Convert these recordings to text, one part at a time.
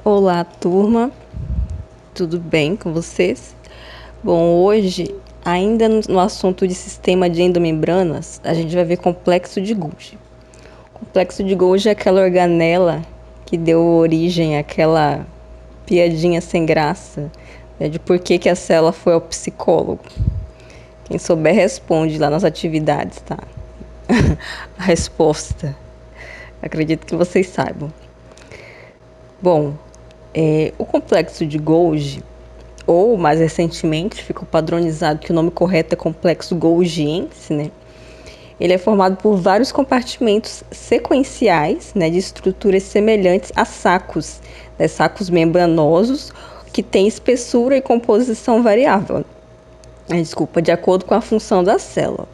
Olá, turma, tudo bem com vocês? Bom, hoje, ainda no assunto de sistema de endomembranas, a gente vai ver complexo de Golgi. O complexo de Golgi é aquela organela que deu origem àquela piadinha sem graça, né, de por que a célula foi ao psicólogo. Quem souber responde lá nas atividades, tá? A resposta. Acredito que vocês saibam. Bom, o complexo de Golgi, ou mais recentemente ficou padronizado que o nome correto é complexo golgiense, né? Ele é formado por vários compartimentos sequenciais, né, de estruturas semelhantes a sacos, né, sacos membranosos que têm espessura e composição variável, de acordo com a função da célula.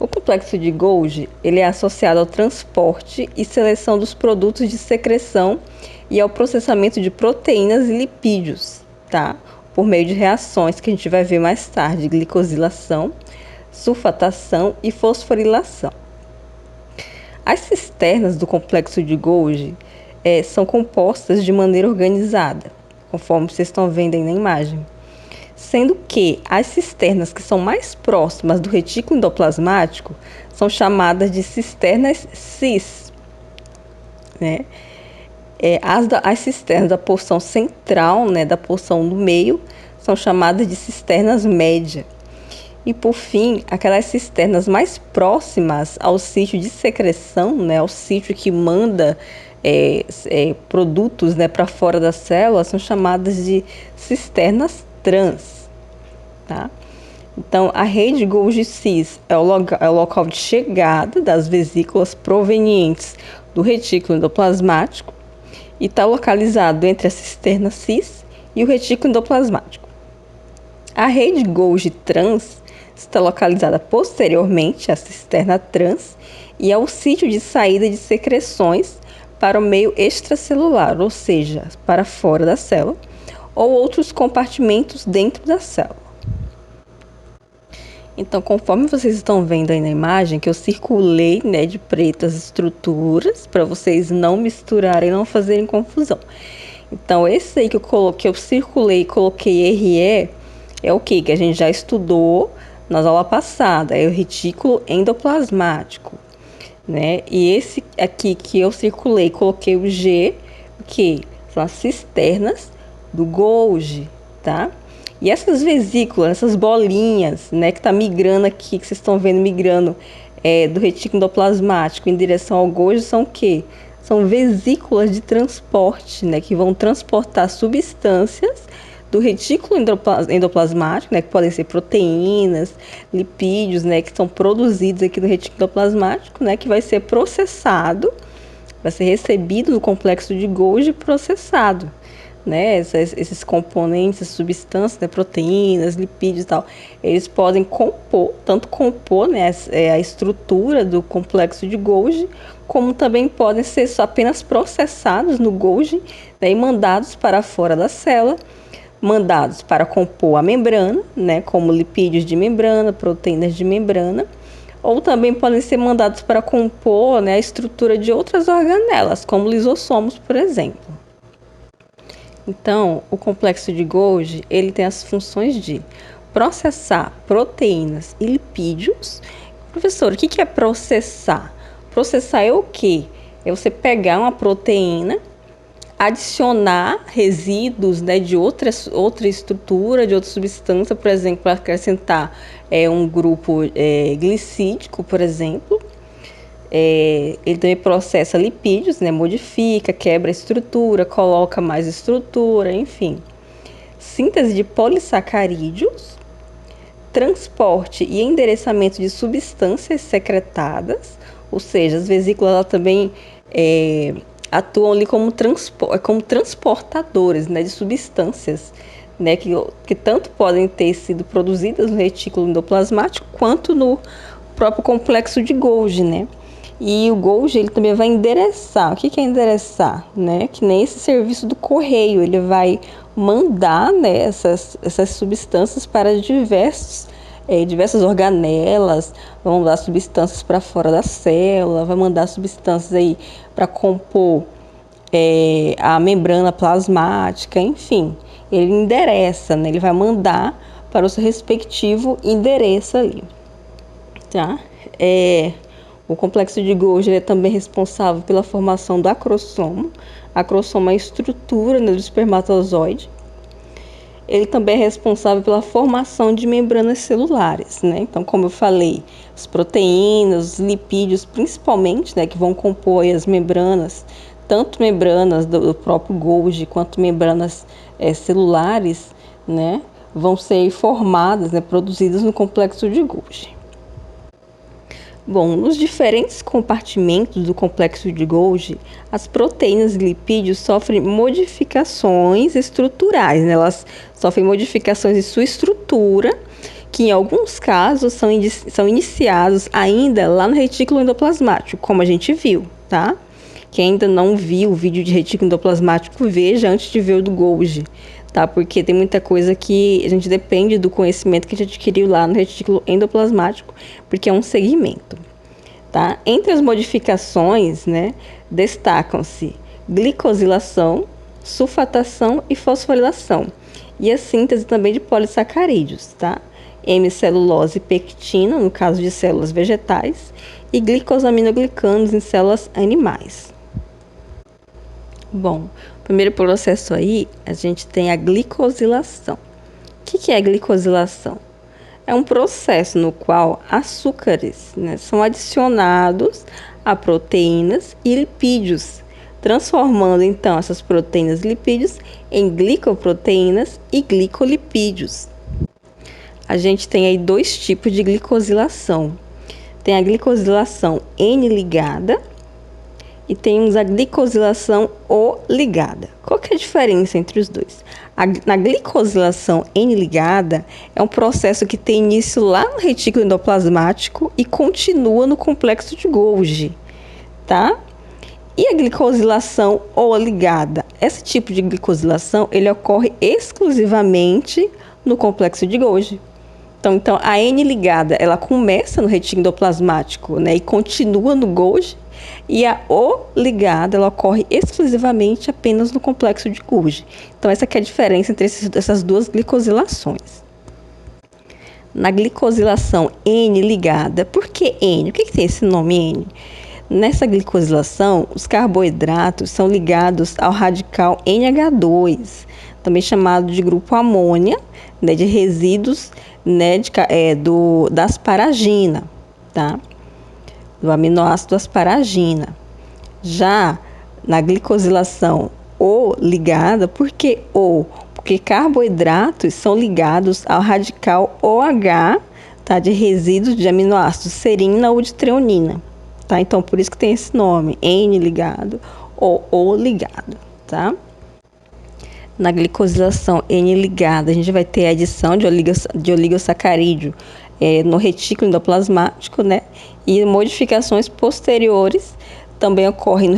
O complexo de Golgi ele é associado ao transporte e seleção dos produtos de secreção e ao processamento de proteínas e lipídios, tá? Por meio de reações que a gente vai ver mais tarde, glicosilação, sulfatação e fosforilação. As cisternas do complexo de Golgi são compostas de maneira organizada, conforme vocês estão vendo aí na imagem. Sendo que as cisternas que são mais próximas do retículo endoplasmático são chamadas de cisternas cis, né? As cisternas da porção central, né, da porção do meio, são chamadas de cisternas média. E por fim, aquelas cisternas mais próximas ao sítio de secreção, né, ao sítio que manda produtos, né, para fora da célula, são chamadas de cisternas trans. Tá? Então, a rede Golgi-Cis é o local de chegada das vesículas provenientes do retículo endoplasmático e está localizado entre a cisterna cis e o retículo endoplasmático. A rede Golgi-Trans está localizada posteriormente à cisterna trans e ao sítio de saída de secreções para o meio extracelular, ou seja, para fora da célula, ou outros compartimentos dentro da célula. Então, conforme vocês estão vendo aí na imagem, que eu circulei, né, de preto as estruturas, para vocês não misturarem, não fazerem confusão. Então, esse aí que eu circulei e coloquei RE, é o que a gente já estudou nas aulas passadas, é o retículo endoplasmático, né? E esse aqui que eu circulei e coloquei o G, o que? São as cisternas do Golgi, tá? E essas vesículas, essas bolinhas, né, que tá migrando aqui, que vocês estão vendo migrando do retículo endoplasmático em direção ao Golgi, são o quê? São vesículas de transporte, né, que vão transportar substâncias do retículo endoplasmático, né, que podem ser proteínas, lipídios, né, que são produzidos aqui no retículo endoplasmático, né, que vai ser processado, vai ser recebido do complexo de Golgi e processado. Né, esses componentes, essas substâncias, né, proteínas, lipídios e tal, eles podem compor, né, a estrutura do complexo de Golgi, como também podem ser apenas processados no Golgi, né, e mandados para fora da célula, mandados para compor a membrana, né, como lipídios de membrana, proteínas de membrana, ou também podem ser mandados para compor, né, a estrutura de outras organelas, como lisossomos, por exemplo. Então, o complexo de Golgi, ele tem as funções de processar proteínas e lipídios. Professor, o que é processar? Processar é o quê? É você pegar uma proteína, adicionar resíduos, né, de outra estrutura, de outra substância, por exemplo, para acrescentar um grupo glicídico, por exemplo. Ele também processa lipídios, né, modifica, quebra a estrutura, coloca mais estrutura, enfim. Síntese de polissacarídeos, transporte e endereçamento de substâncias secretadas, ou seja, as vesículas ela também atuam ali como transportadores, né, de substâncias, né, que tanto podem ter sido produzidas no retículo endoplasmático quanto no próprio complexo de Golgi, né? E o Golgi ele também vai endereçar. O que é endereçar? Né? Que nem esse serviço do correio, ele vai mandar, né, essas substâncias para diversas organelas, vai mandar substâncias para fora da célula, vai mandar substâncias aí para compor a membrana plasmática, enfim, ele endereça, né? Ele vai mandar para o seu respectivo endereço ali, tá? O complexo de Golgi é também responsável pela formação do acrossomo. Acrossomo é a estrutura, né, do espermatozoide. Ele também é responsável pela formação de membranas celulares, né? Então, como eu falei, as proteínas, os lipídios, principalmente, né, que vão compor as membranas, tanto membranas do próprio Golgi quanto membranas celulares, né, vão ser formadas, né, produzidas no complexo de Golgi. Bom, nos diferentes compartimentos do complexo de Golgi, as proteínas e lipídios sofrem modificações estruturais, né? Elas sofrem modificações em sua estrutura, que em alguns casos são iniciados ainda lá no retículo endoplasmático, como a gente viu, tá? Quem ainda não viu o vídeo de retículo endoplasmático, veja antes de ver o do Golgi, tá? Porque tem muita coisa que a gente depende do conhecimento que a gente adquiriu lá no retículo endoplasmático, porque é um segmento, tá? Entre as modificações, né, destacam-se glicosilação, sulfatação e fosforilação, e a síntese também de polissacarídeos, tá? Hemicelulose e pectina, no caso de células vegetais, e glicosaminoglicanos em células animais. Bom, o primeiro processo aí, a gente tem a glicosilação. O que é a glicosilação? É um processo no qual açúcares, né, são adicionados a proteínas e lipídios, transformando então essas proteínas e lipídios em glicoproteínas e glicolipídios. A gente tem aí dois tipos de glicosilação. Tem a glicosilação N-ligada e temos a glicosilação O-ligada. Qual que é a diferença entre os dois? Na glicosilação N-ligada é um processo que tem início lá no retículo endoplasmático e continua no complexo de Golgi, tá? E a glicosilação O-ligada? Esse tipo de glicosilação, ele ocorre exclusivamente no complexo de Golgi. Então a N-ligada, ela começa no retículo endoplasmático, né, e continua no Golgi, e a O-ligada, ela ocorre exclusivamente apenas no complexo de Golgi. Então essa que é a diferença entre essas duas glicosilações. Na glicosilação N-ligada, por que N? Por que tem esse nome N? Nessa glicosilação, os carboidratos são ligados ao radical NH2, também chamado de grupo amônia, né, de resíduos, né, da asparagina, tá? Do aminoácido asparagina. Já na glicosilação O-ligada, por que O? Porque carboidratos são ligados ao radical OH, tá, de resíduos de aminoácidos serina ou de treonina, tá? Então, por isso que tem esse nome, N-ligado ou O-ligado, tá? Na glicosilação N-ligada, a gente vai ter a adição de oligosacarídeo no retículo endoplasmático, né? E modificações posteriores também ocorrem no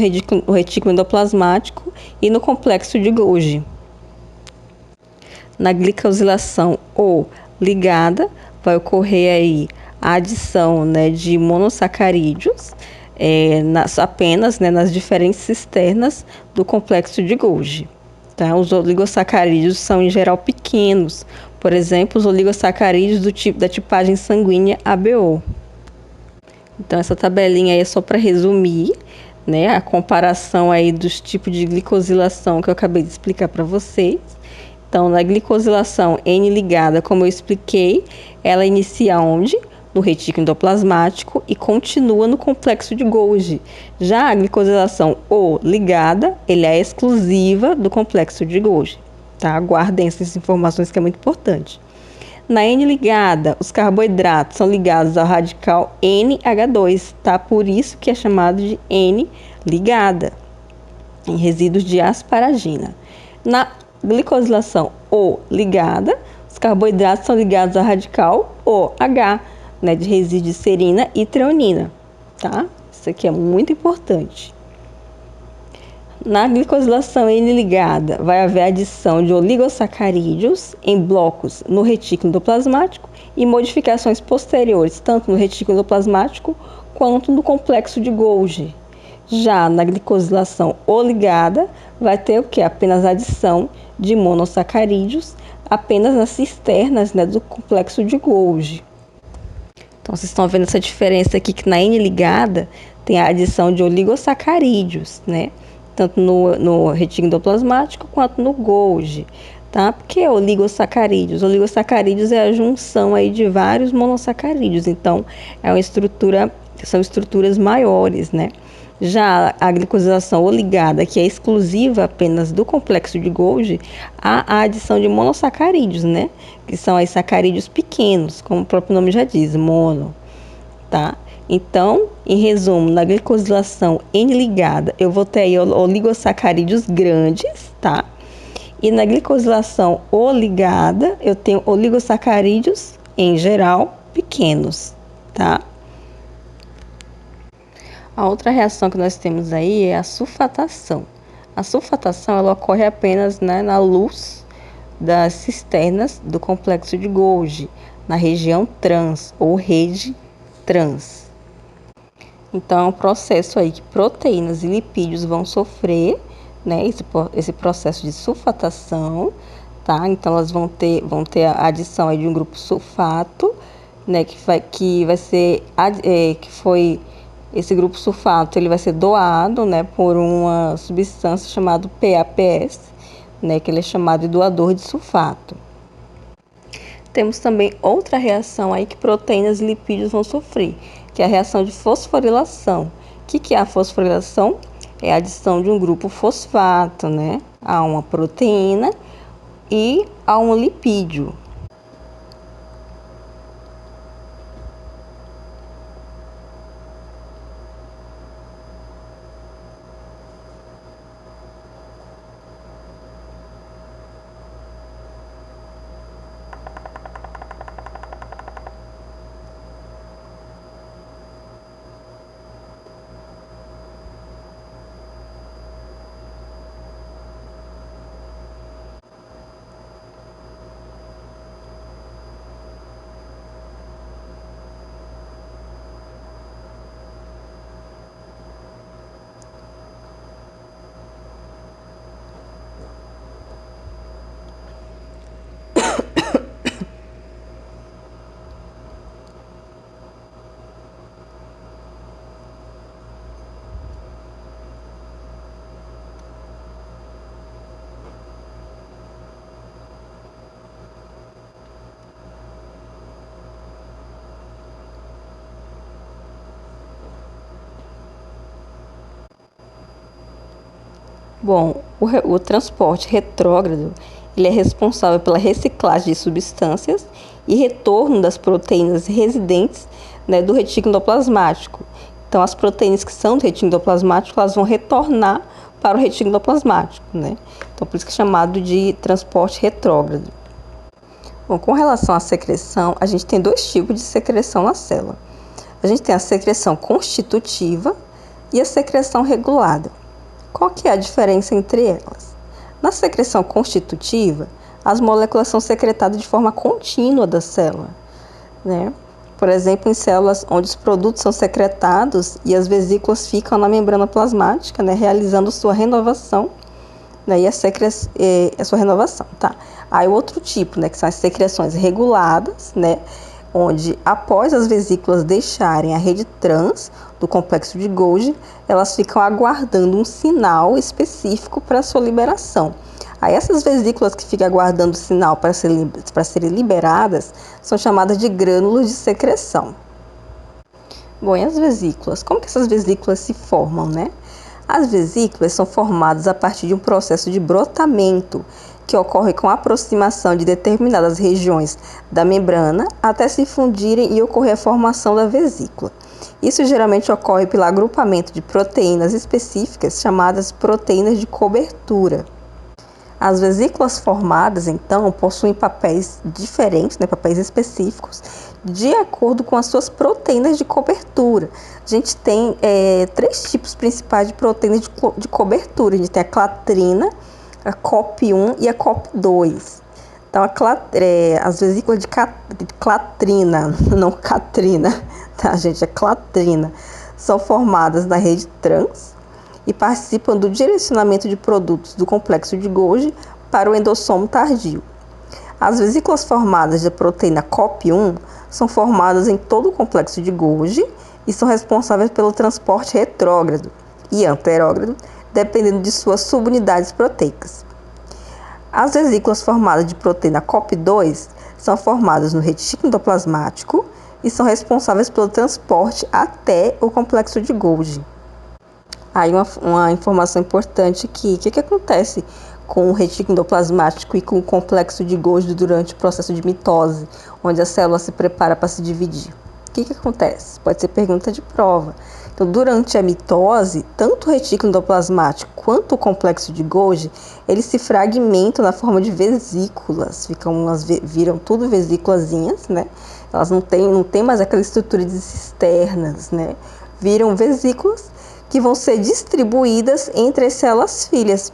retículo endoplasmático e no complexo de Golgi. Na glicosilação O-ligada, vai ocorrer aí a adição, né, de monossacarídeos apenas, né, nas diferentes cisternas do complexo de Golgi. Tá? Os oligosacarídeos são em geral pequenos, por exemplo, os oligosacarídeos da tipagem sanguínea ABO. Então essa tabelinha aí é só para resumir, né, a comparação aí dos tipos de glicosilação que eu acabei de explicar para vocês. Então, na glicosilação N-ligada, como eu expliquei, ela inicia onde? No retículo endoplasmático e continua no complexo de Golgi. Já a glicosilação O-ligada, ele é exclusiva do complexo de Golgi, tá? Guardem essas informações que é muito importante. Na N-ligada, os carboidratos são ligados ao radical NH2, tá? Por isso que é chamado de N-ligada, em resíduos de asparagina. Na glicosilação O-ligada, os carboidratos são ligados ao radical OH, né, de resíduos de serina e treonina, tá? Isso aqui é muito importante. Na glicosilação N-ligada, vai haver adição de oligosacarídeos em blocos no retículo endoplasmático e modificações posteriores, tanto no retículo endoplasmático quanto no complexo de Golgi. Já na glicosilação oligada, vai ter o que? Apenas a adição de monossacarídeos apenas nas cisternas, né, do complexo de Golgi. Então, vocês estão vendo essa diferença aqui, que na N-ligada tem a adição de oligossacarídeos, né? Tanto no retículo endoplasmático quanto no Golgi, tá? Por que oligossacarídeos? Oligossacarídeos é a junção aí de vários monossacarídeos, então são estruturas maiores, né? Já a glicosilação oligada, que é exclusiva apenas do complexo de Golgi, há a adição de monossacarídeos, né? Que são aí sacarídeos pequenos, como o próprio nome já diz, mono, tá? Então, em resumo, na glicosilação N-ligada, eu vou ter aí oligossacarídeos grandes, tá? E na glicosilação oligada, eu tenho oligossacarídeos, em geral, pequenos, tá? A outra reação que nós temos aí é a sulfatação. A sulfatação ela ocorre apenas, né, na luz das cisternas do complexo de Golgi, na região trans ou rede trans. Então, é um processo aí que proteínas e lipídios vão sofrer, né, esse processo de sulfatação, tá? Então, elas vão ter a adição aí de um grupo sulfato, né, esse grupo sulfato ele vai ser doado, né, por uma substância chamada PAPS, né, que ele é chamado de doador de sulfato. Temos também outra reação aí que proteínas e lipídios vão sofrer, que é a reação de fosforilação. O que é a fosforilação? É a adição de um grupo fosfato, né, a uma proteína e a um lipídio. Bom, o transporte retrógrado ele é responsável pela reciclagem de substâncias e retorno das proteínas residentes, né, do retículo endoplasmático. Então, as proteínas que são do retículo endoplasmático, elas vão retornar para o retículo endoplasmático, né? Então, por isso que é chamado de transporte retrógrado. Bom, com relação à secreção, a gente tem dois tipos de secreção na célula. A gente tem a secreção constitutiva e a secreção regulada. Qual que é a diferença entre elas? Na secreção constitutiva, as moléculas são secretadas de forma contínua da célula, né? Por exemplo, em células onde os produtos são secretados e as vesículas ficam na membrana plasmática, né, realizando sua renovação, né, e a sua renovação, tá? Aí o outro tipo, né, que são as secreções reguladas, né, onde após as vesículas deixarem a rede trans do complexo de Golgi, elas ficam aguardando um sinal específico para sua liberação. Aí essas vesículas que ficam aguardando o sinal para serem liberadas são chamadas de grânulos de secreção. Bom, e as vesículas? Como que essas vesículas se formam, né? As vesículas são formadas a partir de um processo de brotamento que ocorre com a aproximação de determinadas regiões da membrana até se fundirem e ocorrer a formação da vesícula. Isso geralmente ocorre pelo agrupamento de proteínas específicas chamadas proteínas de cobertura. As vesículas formadas, então, possuem papéis diferentes, né, papéis específicos, de acordo com as suas proteínas de cobertura. A gente tem três tipos principais de proteínas de cobertura. A gente tem a clatrina, a COP1 e a COP2. Então, as vesículas de clatrina, não catrina, tá, gente? É clatrina, são formadas na rede trans, e participam do direcionamento de produtos do complexo de Golgi para o endossomo tardio. As vesículas formadas da proteína COP1 são formadas em todo o complexo de Golgi e são responsáveis pelo transporte retrógrado e anterógrado, dependendo de suas subunidades proteicas. As vesículas formadas de proteína COP2 são formadas no retículo endoplasmático e são responsáveis pelo transporte até o complexo de Golgi. Aí uma informação importante aqui, o que acontece com o retículo endoplasmático e com o complexo de Golgi durante o processo de mitose, onde a célula se prepara para se dividir? O que acontece? Pode ser pergunta de prova. Então, durante a mitose, tanto o retículo endoplasmático quanto o complexo de Golgi, eles se fragmentam na forma de vesículas, viram tudo vesículazinhas, né? Elas não têm mais aquela estrutura de cisternas, né? Viram vesículas que vão ser distribuídas entre as células filhas.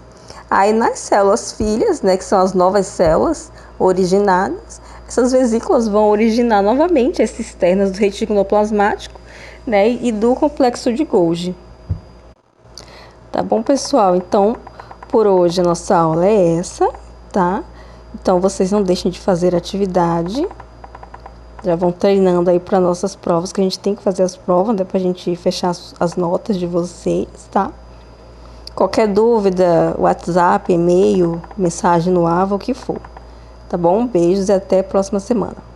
Aí nas células filhas, né, que são as novas células originadas, essas vesículas vão originar novamente as cisternas do retículo endoplasmático, né, e do complexo de Golgi. Tá bom, pessoal? Então, por hoje a nossa aula é essa, tá? Então, vocês não deixem de fazer atividade. Já vão treinando aí para nossas provas, que a gente tem que fazer as provas, né, pra gente fechar as notas de vocês, tá? Qualquer dúvida, WhatsApp, e-mail, mensagem no AVA, o que for. Tá bom? Beijos e até a próxima semana.